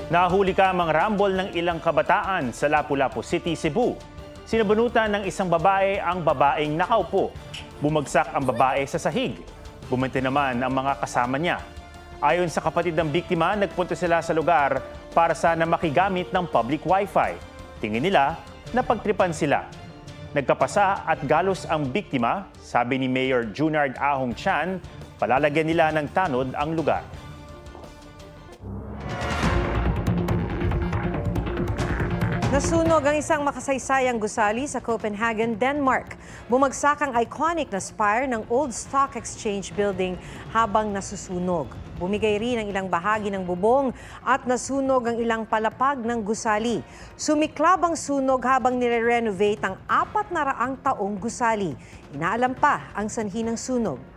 Nahuli ka mangrambol ng ilang kabataan sa Lapu-Lapu City, Cebu. Sinabunutan ng isang babae ang babaeng nakaupo. Bumagsak ang babae sa sahig. Bumunti naman ang mga kasama niya. Ayon sa kapatid ng biktima, nagpunta sila sa lugar para sana makigamit ng public wifi. Tingin nila, napagtripan sila. Nagkapasa at galos ang biktima, sabi ni Mayor Junard Ahong Chan, palalagyan nila ng tanod ang lugar. Nasunog ang isang makasaysayang gusali sa Copenhagen, Denmark. Bumagsak ang iconic na spire ng Old Stock Exchange Building habang nasusunog. Bumigay rin ang ilang bahagi ng bubong at nasunog ang ilang palapag ng gusali. Sumiklab ang sunog habang nire-renovate ang 400 taong gusali. Inaalam pa ang sanhi ng sunog.